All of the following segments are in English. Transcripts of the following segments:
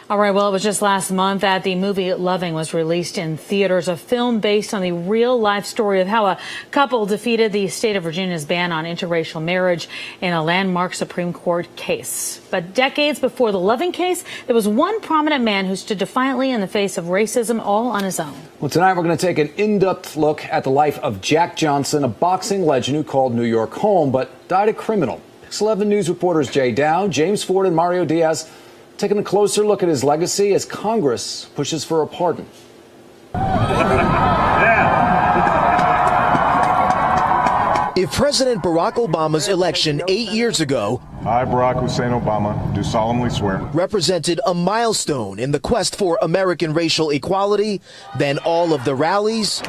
All right, well, it was just last month that the movie Loving was released in theaters, a film based on the real-life story of how a couple defeated the state of Virginia's ban on interracial marriage in a landmark Supreme Court case. But decades before the Loving case, there was one prominent man who stood defiantly in the face of racism all on his own. Well, tonight we're going to take an in-depth look at the life of Jack Johnson, a boxing legend who called New York home but died a criminal. Pix 11 News reporters Dow, James Ford, and Mario Diaz taking a closer look at his legacy as Congress pushes for a pardon. If President Barack Obama's election 8 years ago, I, Barack Hussein Obama, do solemnly swear, represented a milestone in the quest for American racial equality, then all of the rallies,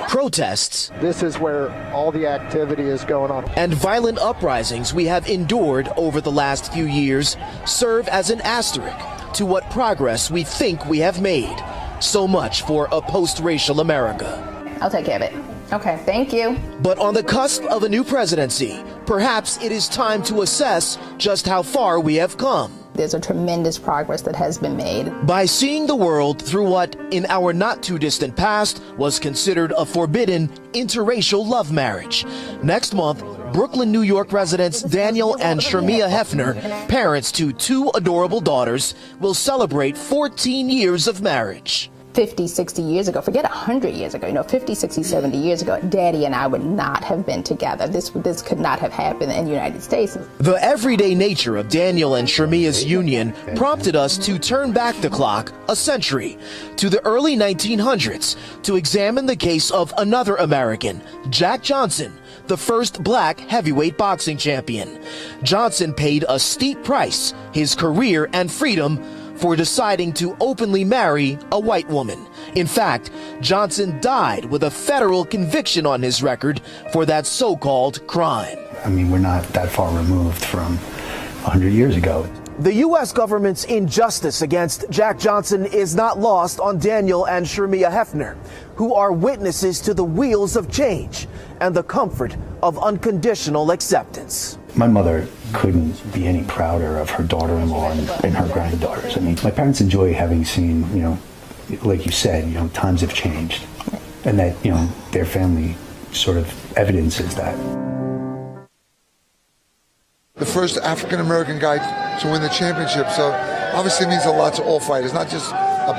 protests, this is where all the activity is going on, and violent uprisings we have endured over the last few years serve as an asterisk to what progress we think we have made. So much for a post-racial America. I'll take care of it. Okay, thank you. But on the cusp of a new presidency, perhaps it is time to assess just how far we have come. There's a tremendous progress that has been made. By seeing the world through what, in our not-too-distant past, was considered a forbidden interracial love marriage. Next month, Brooklyn, New York residents Daniel and Shermia Hefner, parents to two adorable daughters, will celebrate 14 years of marriage. 50, 60 years ago, forget 100 years ago, 50, 60, 70 years ago, Daddy and I would not have been together. This could not have happened in the United States. The everyday nature of Daniel and Shermia's union prompted us to turn back the clock a century to the early 1900s to examine the case of another American, Jack Johnson, the first black heavyweight boxing champion. Johnson paid a steep price, his career and freedom, for deciding to openly marry a white woman. In fact, Johnson died with a federal conviction on his record for that so-called crime. I mean, we're not that far removed from 100 years ago. The U.S. government's injustice against Jack Johnson is not lost on Daniel and Shermia Hefner, who are witnesses to the wheels of change and the comfort of unconditional acceptance. My mother couldn't be any prouder of her daughter-in-law and her granddaughters. I mean, my parents enjoy having seen, like you said, times have changed, and that, their family sort of evidences that. The first African-American guy to win the championship, so obviously means a lot to all fighters, not just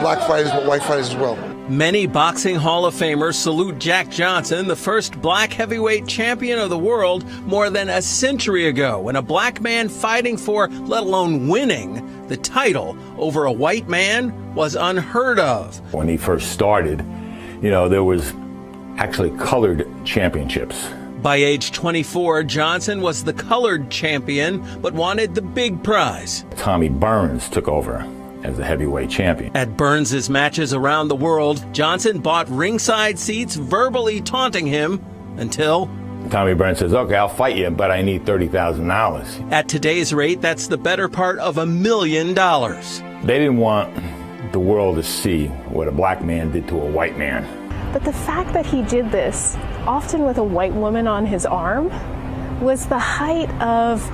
black fighters, but white fighters as well. Many boxing Hall of Famers salute Jack Johnson, the first black heavyweight champion of the world, more than a century ago, when a black man fighting for, let alone winning, the title over a white man was unheard of. When he first started, there was actually colored championships. By age 24, Johnson was the colored champion, but wanted the big prize. Tommy Burns took over as the heavyweight champion. At Burns' matches around the world, Johnson bought ringside seats, verbally taunting him until Tommy Burns says, okay, I'll fight you, but I need $30,000. At today's rate, that's the better part of $1 million. They didn't want the world to see what a black man did to a white man. But the fact that he did this, often with a white woman on his arm, was the height of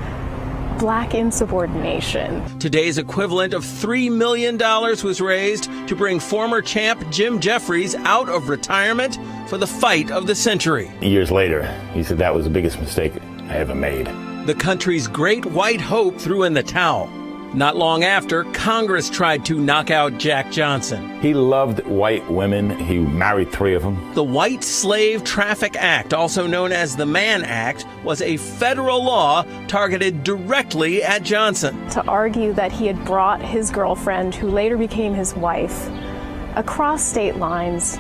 black insubordination. Today's equivalent of $3 million was raised to bring former champ Jim Jeffries out of retirement for the fight of the century. Years later, he said that was the biggest mistake I ever made. The country's great white hope threw in the towel. Not long after, Congress tried to knock out Jack Johnson. He loved white women. He married 3 of them. The White Slave Traffic Act, also known as the Mann Act, was a federal law targeted directly at Johnson. To argue that he had brought his girlfriend, who later became his wife, across state lines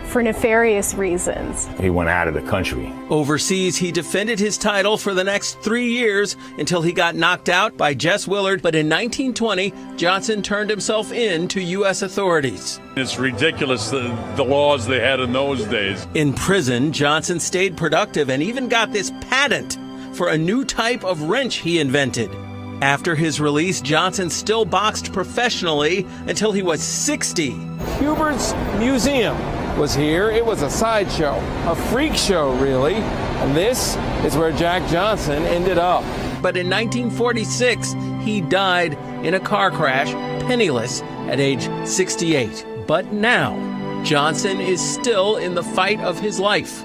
for nefarious reasons. He went out of the country. Overseas, he defended his title for the next 3 years until he got knocked out by Jess Willard. But in 1920, Johnson turned himself in to U.S. authorities. It's ridiculous, the laws they had in those days. In prison, Johnson stayed productive and even got this patent for a new type of wrench he invented. After his release, Johnson still boxed professionally until he was 60. Hubert's Museum was here. It was a sideshow, a freak show, really. And this is where Jack Johnson ended up. But in 1946, he died in a car crash, penniless at age 68. But now, Johnson is still in the fight of his life.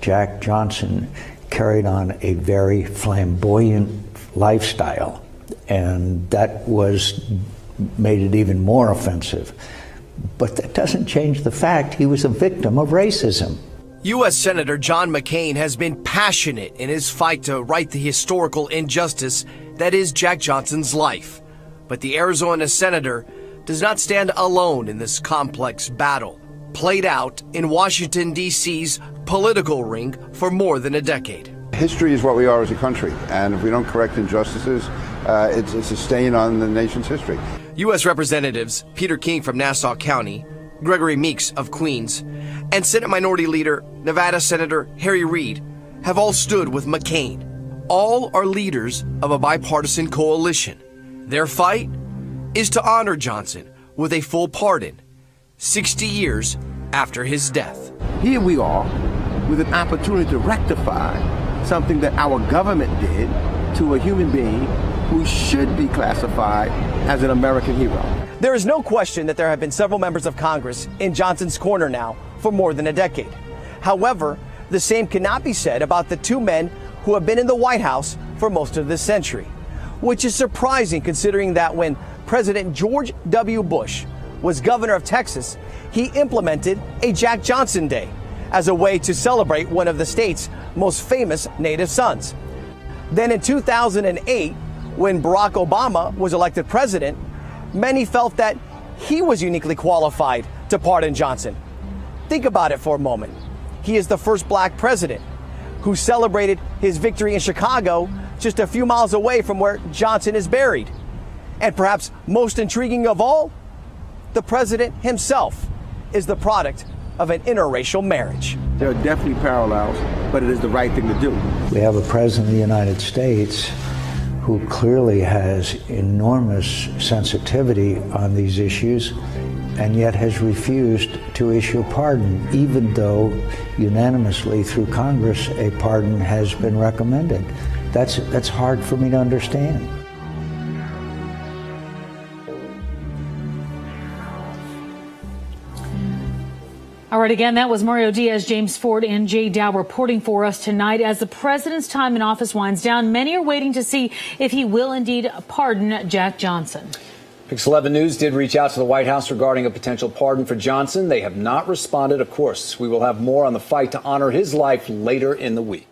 Jack Johnson carried on a very flamboyant lifestyle, and that made it even more offensive. But that doesn't change the fact he was a victim of racism. U.S. Senator John McCain has been passionate in his fight to right the historical injustice that is Jack Johnson's life. But the Arizona senator does not stand alone in this complex battle, played out in Washington, D.C.'s political ring for more than a decade. History is what we are as a country, and if we don't correct injustices, it's a stain on the nation's history. U.S. Representatives Peter King from Nassau County, Gregory Meeks of Queens, and Senate Minority Leader Nevada Senator Harry Reid have all stood with McCain. All are leaders of a bipartisan coalition. Their fight is to honor Johnson with a full pardon, 60 years after his death. Here we are with an opportunity to rectify something that our government did to a human being who should be classified as an American hero. There is no question that there have been several members of Congress in Johnson's corner now for more than a decade. However, the same cannot be said about the two men who have been in the White House for most of this century, which is surprising considering that when President George W. Bush was governor of Texas, he implemented a Jack Johnson Day as a way to celebrate one of the state's most famous native sons. Then in 2008, when Barack Obama was elected president, many felt that he was uniquely qualified to pardon Johnson. Think about it for a moment. He is the first black president who celebrated his victory in Chicago, just a few miles away from where Johnson is buried. And perhaps most intriguing of all, the president himself is the product of an interracial marriage. There are definitely parallels, but it is the right thing to do. We have a president of the United States who clearly has enormous sensitivity on these issues and yet has refused to issue a pardon, even though unanimously through Congress a pardon has been recommended. That's hard for me to understand. All right, again, that was Mario Diaz, James Ford, and Jay Dow reporting for us tonight. As the president's time in office winds down, many are waiting to see if he will indeed pardon Jack Johnson. Pix 11 News did reach out to the White House regarding a potential pardon for Johnson. They have not responded. Of course, we will have more on the fight to honor his life later in the week.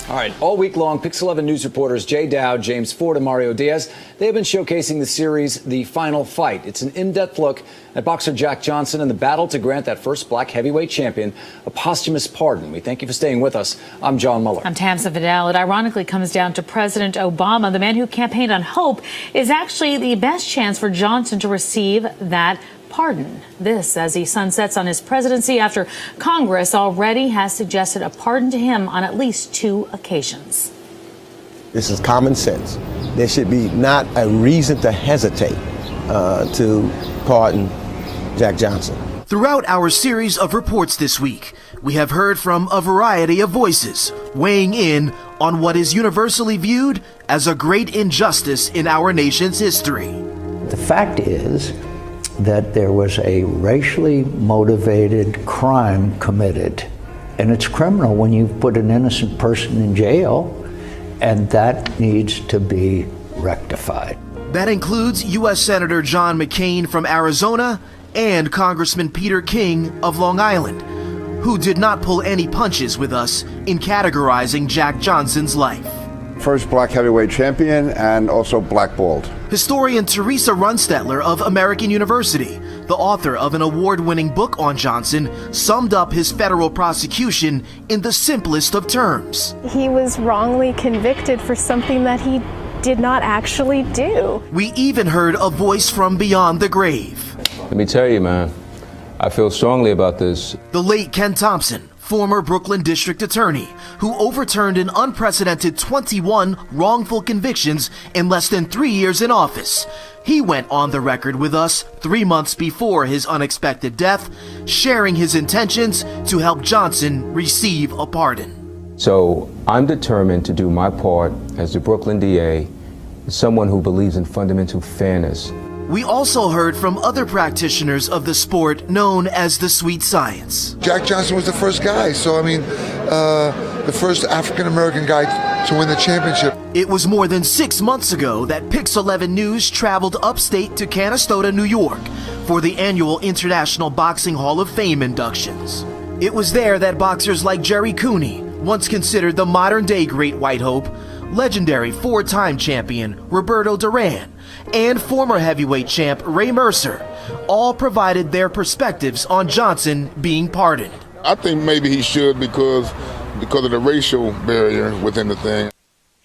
All right, all week long, Pix 11 News reporters Jay Dow, James Ford, and Mario Diaz, they have been showcasing the series The Final Fight. It's an in-depth look at boxer Jack Johnson and the battle to grant that first black heavyweight champion a posthumous pardon. We thank you for staying with us. I'm John Muller. I'm Tamsa Vidal. It ironically comes down to President Obama. The man who campaigned on hope is actually the best chance for Johnson to receive that pardon. This as he sunsets on his presidency after Congress already has suggested a pardon to him on at least 2 occasions. This is common sense. There should be not a reason to hesitate to pardon Jack Johnson. Throughout our series of reports this week, we have heard from a variety of voices weighing in on what is universally viewed as a great injustice in our nation's history. The fact is that there was a racially motivated crime committed. And it's criminal when you put an innocent person in jail, and that needs to be rectified. That includes U.S. Senator John McCain from Arizona and Congressman Peter King of Long Island, who did not pull any punches with us in categorizing Jack Johnson's life. First black heavyweight champion and also blackballed. Historian Teresa Runstetler of American University, the author of an award-winning book on Johnson, summed up his federal prosecution in the simplest of terms. He was wrongly convicted for something that he did not actually do. We even heard a voice from beyond the grave. Let me tell you, man, I feel strongly about this. The late Ken Thompson, former Brooklyn district attorney who overturned an unprecedented 21 wrongful convictions in less than 3 years in office. He went on the record with us 3 months before his unexpected death, sharing his intentions to help Johnson receive a pardon. So I'm determined to do my part as the Brooklyn DA, as someone who believes in fundamental fairness. We also heard from other practitioners of the sport known as the sweet science. Jack Johnson was the first guy, so I mean, the first African-American guy to win the championship. It was more than 6 months ago that Pix 11 News traveled upstate to Canastota, New York for the annual International Boxing Hall of Fame inductions. It was there that boxers like Jerry Cooney, once considered the modern-day Great White Hope, legendary 4-time champion Roberto Duran, and former heavyweight champ Ray Mercer, all provided their perspectives on Johnson being pardoned. I think maybe he should because of the racial barrier within the thing.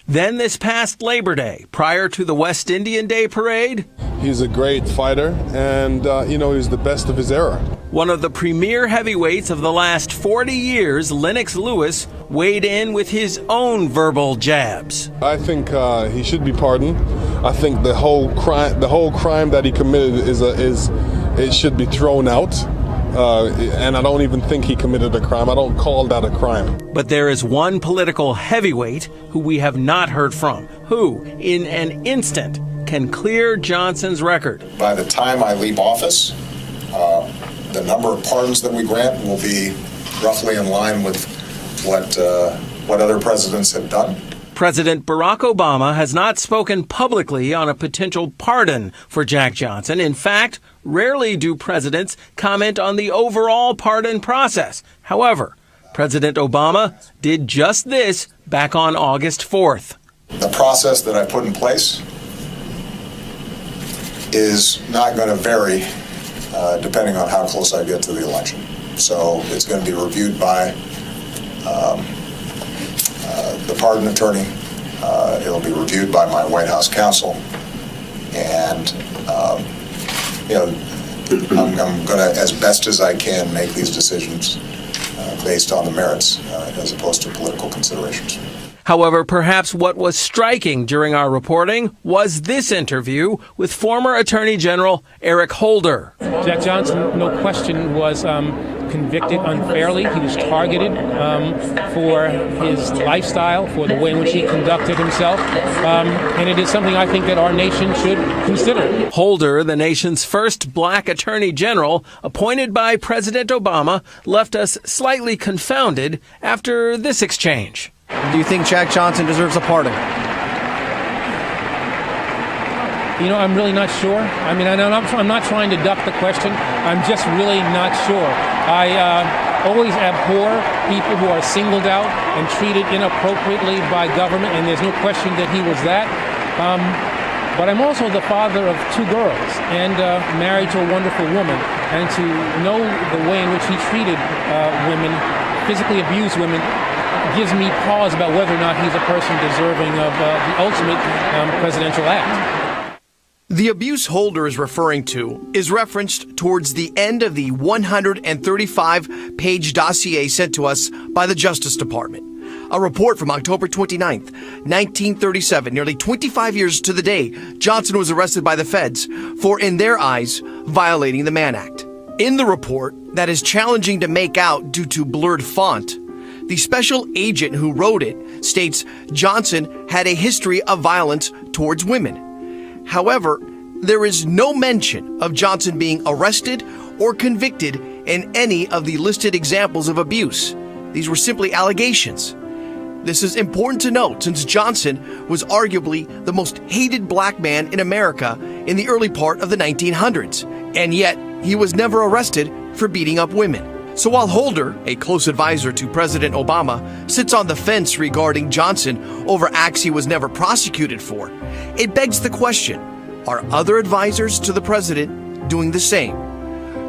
Then this past Labor Day, prior to the West Indian Day Parade, he's a great fighter, and he's the best of his era. One of the premier heavyweights of the last 40 years, Lennox Lewis, weighed in with his own verbal jabs. I think he should be pardoned. I think the whole crime that he committed it should be thrown out. And I don't even think he committed a crime. I don't call that a crime. But there is one political heavyweight who we have not heard from, who, in an instant, can clear Johnson's record. By the time I leave office, the number of pardons that we grant will be roughly in line with what other presidents have done. President Barack Obama has not spoken publicly on a potential pardon for Jack Johnson. In fact, rarely do presidents comment on the overall pardon process. However, President Obama did just this back on August 4th. The process that I put in place is not going to vary depending on how close I get to the election. So it's going to be reviewed by the pardon attorney. It'll be reviewed by my White House counsel, and I'm going to, as best as I can, make these decisions based on the merits as opposed to political considerations. However, perhaps what was striking during our reporting was this interview with former Attorney General Eric Holder. Jack Johnson, no question, was convicted unfairly. He was targeted for his lifestyle, for the way in which he conducted himself, and it is something I think that our nation should consider. Holder, the nation's first black attorney general, appointed by President Obama, left us slightly confounded after this exchange. Do you think Jack Johnson deserves a pardon? I'm really not sure. I mean, I'm not trying to duck the question. I'm just really not sure. I always abhor people who are singled out and treated inappropriately by government, and there's no question that he was that. But I'm also the father of 2 girls and married to a wonderful woman. And to know the way in which he treated women, physically abused women, gives me pause about whether or not he's a person deserving of the ultimate presidential act. The abuse Holder is referring to is referenced towards the end of the 135-page dossier sent to us by the Justice Department. A report from October 29th, 1937, nearly 25 years to the day Johnson was arrested by the feds for, in their eyes, violating the Mann Act. In the report, that is challenging to make out due to blurred font, the special agent who wrote it states Johnson had a history of violence towards women. However, there is no mention of Johnson being arrested or convicted in any of the listed examples of abuse. These were simply allegations. This is important to note since Johnson was arguably the most hated black man in America in the early part of the 1900s, and yet he was never arrested for beating up women. So while Holder, a close advisor to President Obama, sits on the fence regarding Johnson over acts he was never prosecuted for, it begs the question, are other advisors to the president doing the same?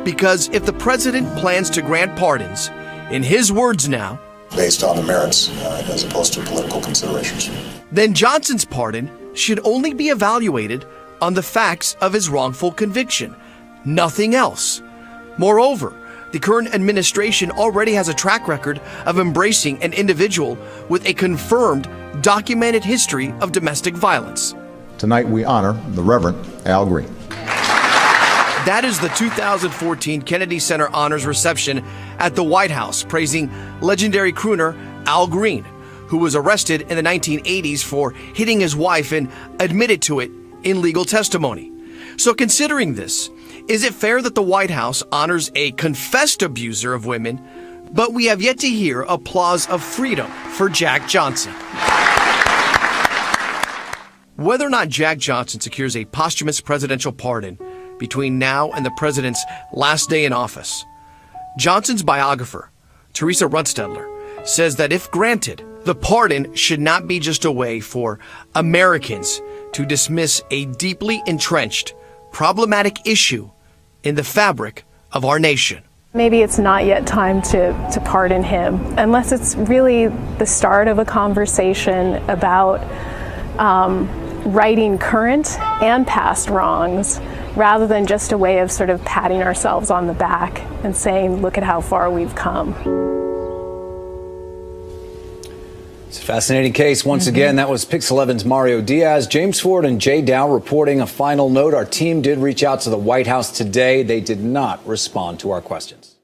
Because if the president plans to grant pardons, in his words now, based on the merits as opposed to political considerations, then Johnson's pardon should only be evaluated on the facts of his wrongful conviction, nothing else. Moreover, The current administration already has a track record of embracing an individual with a confirmed, documented history of domestic violence. Tonight we honor the Reverend Al Green. That is the 2014 Kennedy Center Honors Reception at the White House, praising legendary crooner Al Green, who was arrested in the 1980s for hitting his wife and admitted to it in legal testimony. So considering this, is it fair that the White House honors a confessed abuser of women, but we have yet to hear applause of freedom for Jack Johnson? Whether or not Jack Johnson secures a posthumous presidential pardon between now and the president's last day in office, Johnson's biographer, Teresa Runstedler, says that if granted, the pardon should not be just a way for Americans to dismiss a deeply entrenched, problematic issue in the fabric of our nation. Maybe it's not yet time to pardon him, unless it's really the start of a conversation about righting current and past wrongs, rather than just a way of sort of patting ourselves on the back and saying, look at how far we've come. It's a fascinating case. Once again, that was Pix 11's Mario Diaz. James Ford and Jay Dow reporting a final note. Our team did reach out to the White House today. They did not respond to our questions.